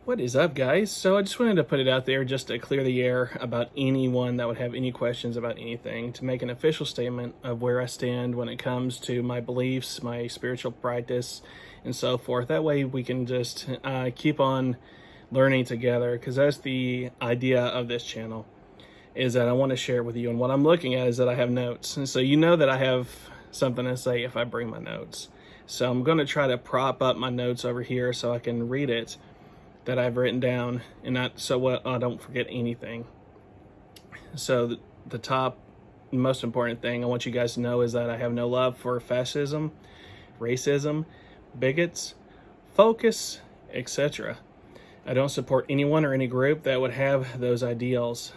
What is up, guys? So I just wanted to put it out there just to clear the air about anyone that would have any questions about anything, to make an official statement of where I stand when it comes to my beliefs, my spiritual practice, and so forth. That way we can just keep on learning together, because that's the idea of this channel, is that I want to share with you. And what I'm looking at is that I have notes. And so you know that I have something to say if I bring my notes. So I'm going to try to prop up my notes over here so I can read it that I've written down, and not so what I don't forget anything. So the top most important thing I want you guys to know is that I have no love for fascism, racism, bigots, focus, etc. I don't support anyone or any group that would have those ideals.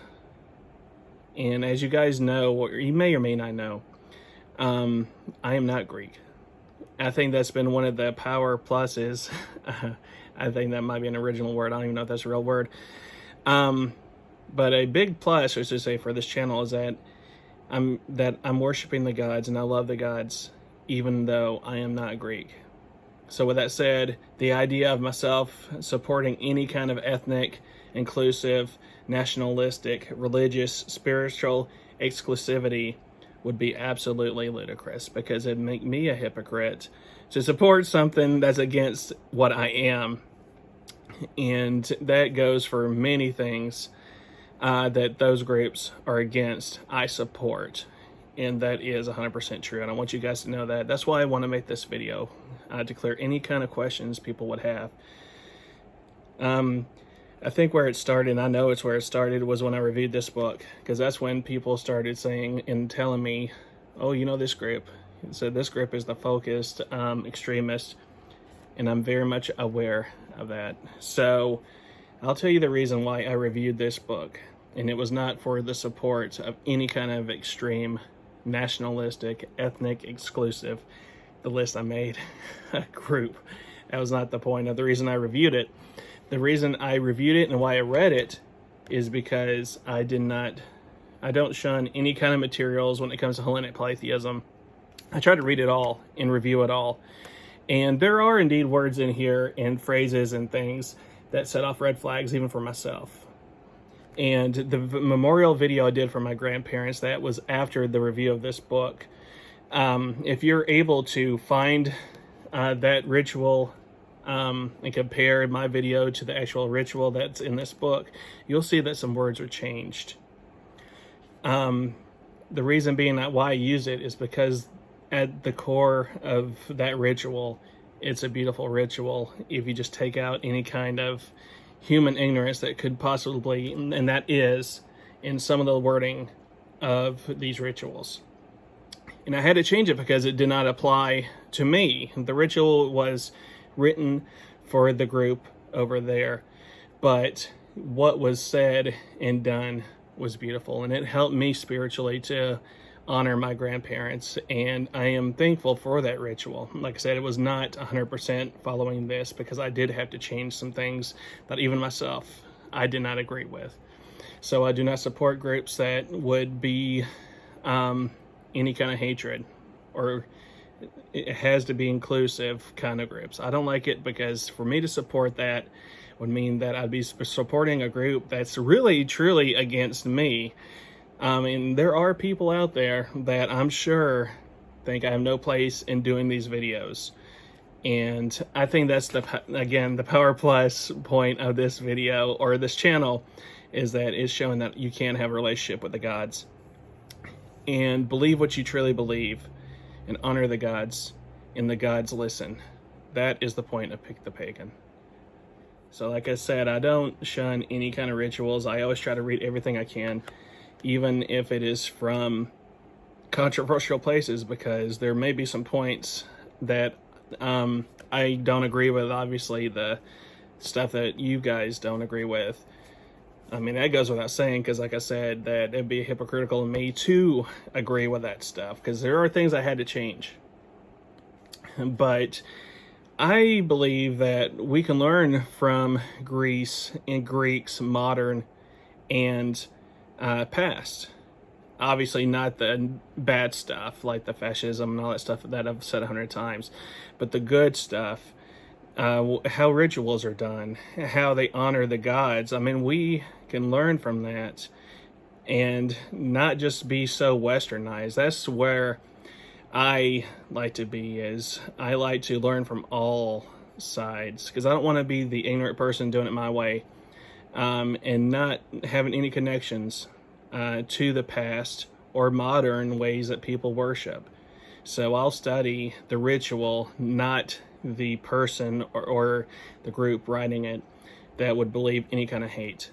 And as you guys know, or you may or may not know, I am not Greek. I think that's been one of the power pluses. I think that might be an original word. I don't even know if that's a real word. But a big plus, I should say, for this channel is that I'm worshiping the gods, and I love the gods, even though I am not Greek. So with that said, the idea of myself supporting any kind of ethnic, inclusive, nationalistic, religious, spiritual exclusivity would be absolutely ludicrous, because it'd make me a hypocrite to support something that's against what I am. And that goes for many things that those groups are against, I support. And that is 100% true. And I want you guys to know that. That's why I want to make this video, to clear any kind of questions people would have. I think where it started, and I know it's where it started, was when I reviewed this book, because that's when people started saying and telling me, oh, you know this group. So this group is the focused extremist, and I'm very much aware of that. So I'll tell you the reason why I reviewed this book, and it was not for the support of any kind of extreme, nationalistic, ethnic, exclusive, the list I made, group. That was not the point of the reason I reviewed it. The reason I reviewed it and why I read it is because I don't shun any kind of materials when it comes to Hellenic polytheism. I try to read it all and review it all. And there are indeed words in here and phrases and things that set off red flags even for myself. And the memorial video I did for my grandparents, that was after the review of this book. If you're able to find that ritual and compare my video to the actual ritual that's in this book, you'll see that some words are changed. The reason being that why I use it is because at the core of that ritual, it's a beautiful ritual. If you just take out any kind of human ignorance that could possibly, and that is in some of the wording of these rituals. And I had to change it because it did not apply to me. The ritual was written for the group over there, but what was said and done was beautiful, and it helped me spiritually to honor my grandparents, and I am thankful for that ritual. Like I said, it was not 100% following this, because I did have to change some things that even myself I did not agree with. So I do not support groups that would be any kind of hatred, or it has to be inclusive kind of groups. I don't like it, because for me to support that would mean that I'd be supporting a group that's really truly against me. And there are people out there that I'm sure think I have no place in doing these videos. And I think that's again, the power plus point of this video, or this channel, is that it's showing that you can have a relationship with the gods and believe what you truly believe, and honor the gods, and the gods listen. That is the point of Pick the Pagan. So like I said, I don't shun any kind of rituals. I always try to read everything I can, even if it is from controversial places, because there may be some points that I don't agree with. Obviously, the stuff that you guys don't agree with, I mean, that goes without saying, because like I said, that it'd be hypocritical of me to agree with that stuff, because there are things I had to change. But I believe that we can learn from Greece and Greeks, modern and past. Obviously not the bad stuff like the fascism and all that stuff that I've said 100 times, but the good stuff how rituals are done, how they honor the gods. I mean, we can learn from that and not just be so westernized. That's where I like to be, is I like to learn from all sides, because I don't want to be the ignorant person doing it my way, and not having any connections to the past or modern ways that people worship. So I'll study the ritual, not the person or the group writing it that would believe any kind of hate.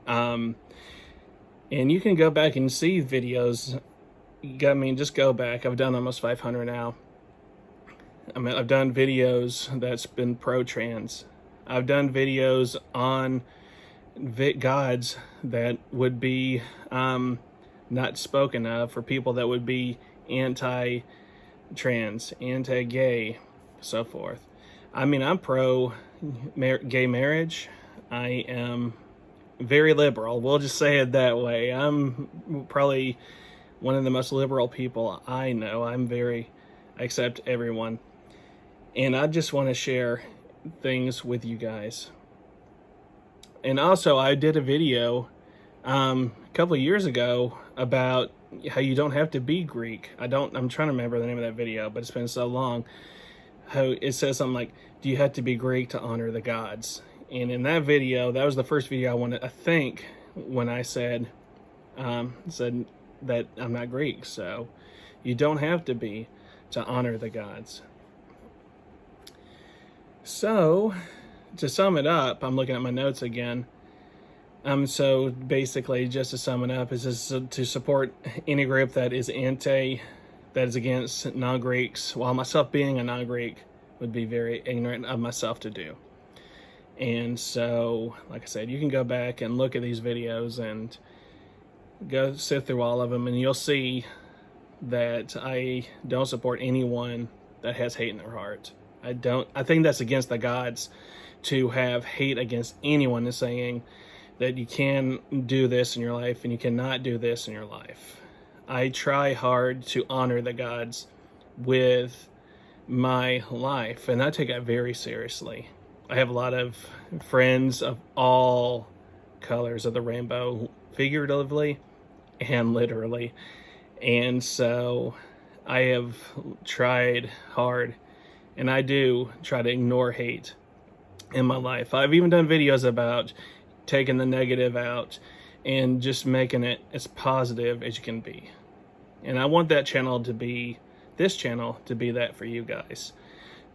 And you can go back and see videos. I mean, just go back. I've done almost 500 now. I mean, I've done videos that's been pro-trans. I've done videos on gods that would be not spoken of, for people that would be anti-trans, anti-gay, so forth. I mean, I'm pro-gay marriage. I am very liberal. We'll just say it that way. I'm probably one of the most liberal people I know. I accept everyone. And I just want to share things with you guys. And also, I did a video a couple of years ago about how you don't have to be Greek. I'm trying to remember the name of that video, but it's been so long. How it says something like, do you have to be Greek to honor the gods? And in that video, that was the first video I think, when I said that I'm not Greek. So you don't have to be to honor the gods. So to sum it up, I'm looking at my notes again. So basically, just to sum it up, is to support any group that is against non-Greeks, while myself being a non-Greek would be very ignorant of myself to do. And so, like I said, you can go back and look at these videos and go sit through all of them, and you'll see that I don't support anyone that has hate in their heart. I think that's against the gods to have hate against anyone, and saying that you can do this in your life and you cannot do this in your life. I try hard to honor the gods with my life, and I take it very seriously. I have a lot of friends of all colors of the rainbow, figuratively and literally. And so I have tried hard, and I do try to ignore hate in my life. I've even done videos about taking the negative out and just making it as positive as you can be. And I want this channel to be that for you guys.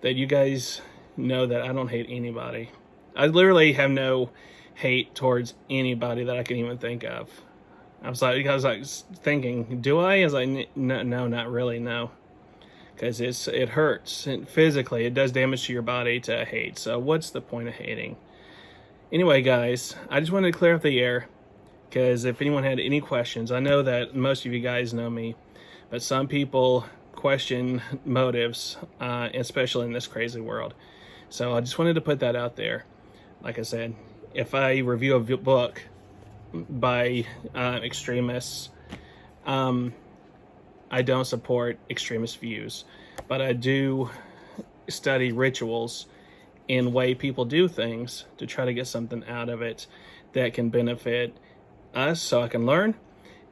That you guys know that I don't hate anybody. I literally have no hate towards anybody that I can even think of. I was like thinking, do I? I was like, no, not really, no. Because it hurts. And physically, it does damage to your body to hate. So what's the point of hating? Anyway, guys, I just wanted to clear up the air, because if anyone had any questions, I know that most of you guys know me, but some people question motives, especially in this crazy world. So I just wanted to put that out there. Like I said, if I review a book by extremists, I don't support extremist views, but I do study rituals and way people do things to try to get something out of it that can benefit us, so I can learn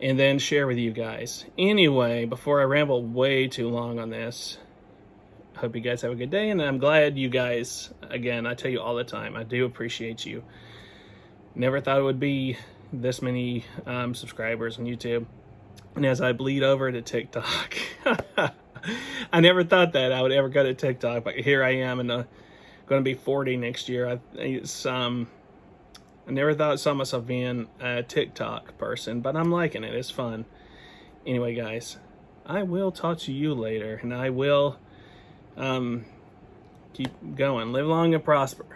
and then share with you guys. Anyway, before I ramble way too long on this, I hope you guys have a good day, and I'm glad you guys, again, I tell you all the time, I do appreciate you. Never thought it would be this many subscribers on YouTube. And as I bleed over to TikTok, I never thought that I would ever go to TikTok, but here I am, and going to be 40 next year. I never thought I saw myself being a TikTok person, but I'm liking it. It's fun. Anyway, guys, I will talk to you later, and I will keep going. Live long and prosper.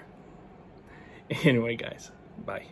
Anyway, guys, bye.